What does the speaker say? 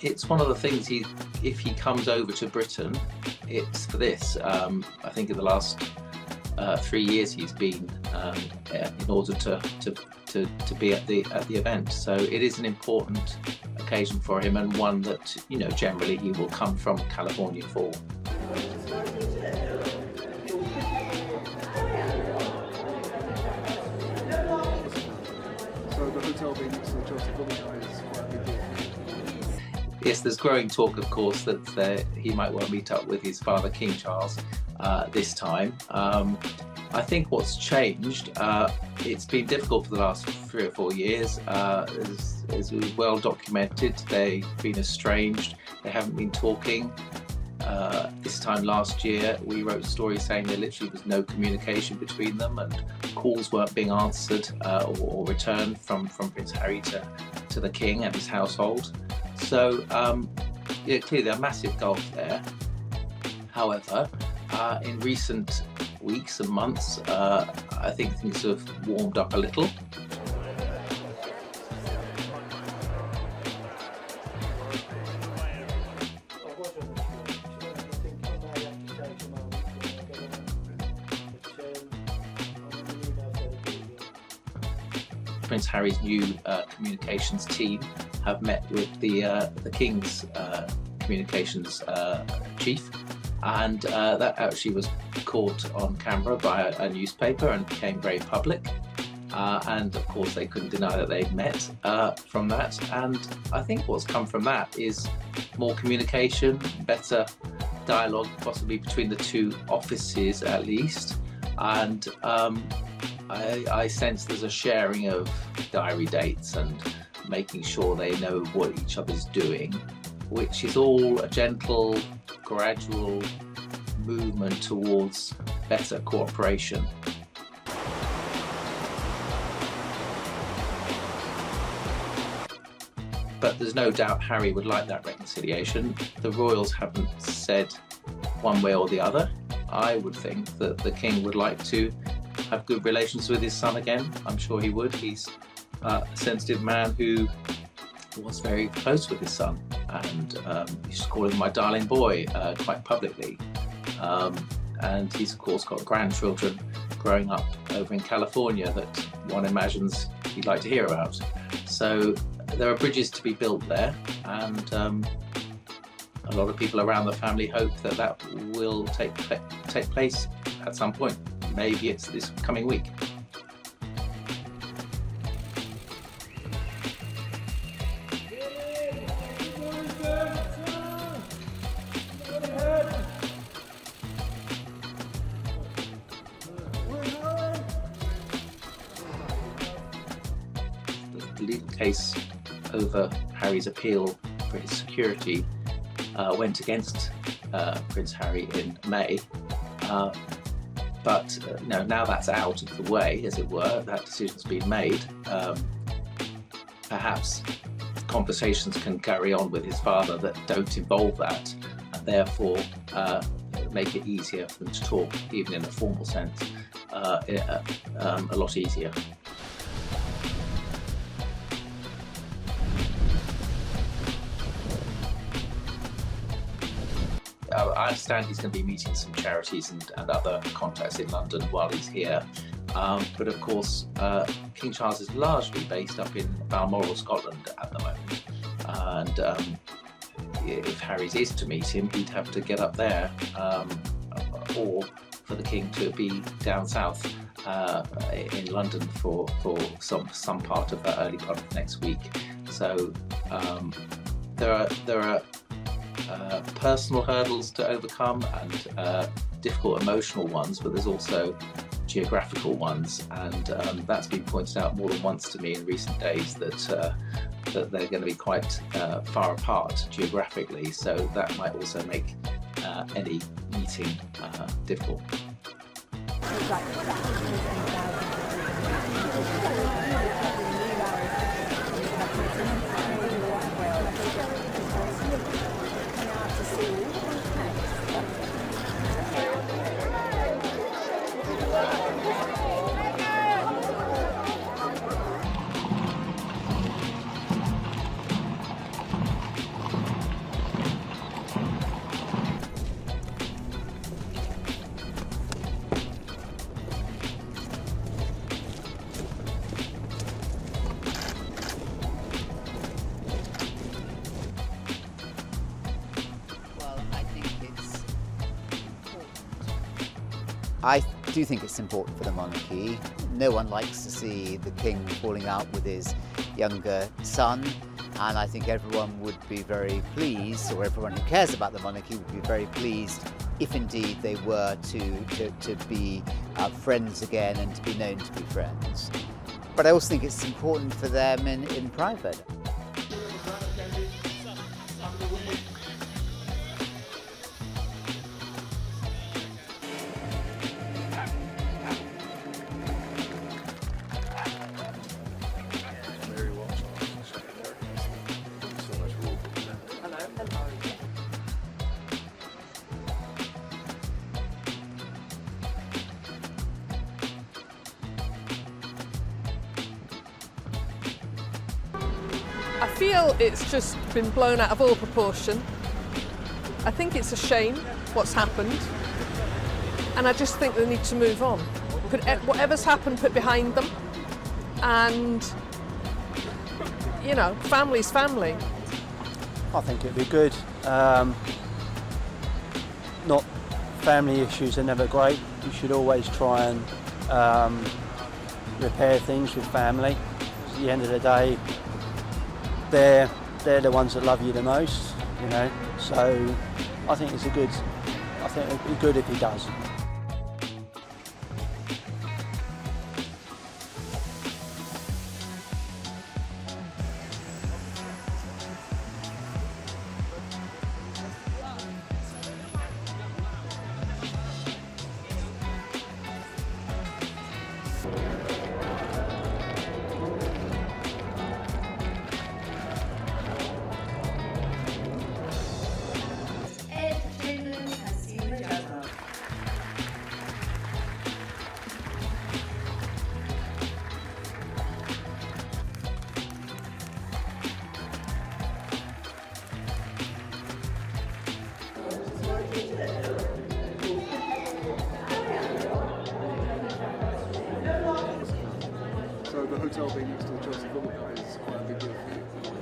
it's one of the things if he comes over to Britain, it's for this. I think in the last 3 years he's been in order to be at the event. So it is an important occasion for him, and one that generally he will come from California for. So the hotel being next to the Chelsea Village is quite a big deal. Yes, there's growing talk, of course, that he might well meet up with his father, King Charles, this time. I think what's changed, it's been difficult for the last 3 or 4 years. As we've well documented, they've been estranged, they haven't been talking. This time last year, we wrote stories saying there literally was no communication between them, and calls weren't being answered or returned from Prince Harry to the King and his household. So clearly a massive gulf there. However, in recent weeks and months, I think things have warmed up a little. Prince Harry's new communications team have met with the King's communications chief, and that actually was caught on camera by a newspaper and became very public. And of course they couldn't deny that they'd met from that. And I think what's come from that is more communication, better dialogue, possibly between the two offices at least. And I sense there's a sharing of diary dates and making sure they know what each other's doing, which is all a gentle, gradual movement towards better cooperation. But there's no doubt Harry would like that reconciliation. The royals haven't said one way or the other. I would think that the King would like to have good relations with his son again. I'm sure he would. He's a sensitive man who was very close with his son, and used to call him my darling boy quite publicly. And he's of course got grandchildren growing up over in California that one imagines he'd like to hear about. So there are bridges to be built there, and a lot of people around the family hope that that will take place at some point. Maybe it's this coming week. The legal case over Harry's appeal for his security went against Prince Harry in May. But now that's out of the way, as it were, that decision's been made. Perhaps conversations can carry on with his father that don't involve that, and therefore make it easier for them to talk, even in a formal sense, a lot easier. I understand he's going to be meeting some charities and other contacts in London while he's here. But of course, King Charles is largely based up in Balmoral, Scotland at the moment. And if Harry is to meet him, he'd have to get up there, or for the King to be down south in London for some part of the early part of next week. So there are personal hurdles to overcome and difficult emotional ones, but there's also geographical ones, and that's been pointed out more than once to me in recent days that they're going to be quite far apart geographically, so that might also make any meeting difficult. I do think it's important for the monarchy. No one likes to see the king falling out with his younger son, and I think everyone would be very pleased, or everyone who cares about the monarchy would be very pleased if indeed they were to be friends again and to be known to be friends. But I also think it's important for them in private. I feel it's just been blown out of all proportion. I think it's a shame what's happened, and I just think they need to move on. Whatever's happened, put behind them, and, you know, family's family. I think it'd be good. Not family issues are never great. You should always try and repair things with family. At the end of the day, they're the ones that love you the most, you know. So I think it'd be good if he does. So the hotel being next to the Chelsea Villa is quite a big deal for you.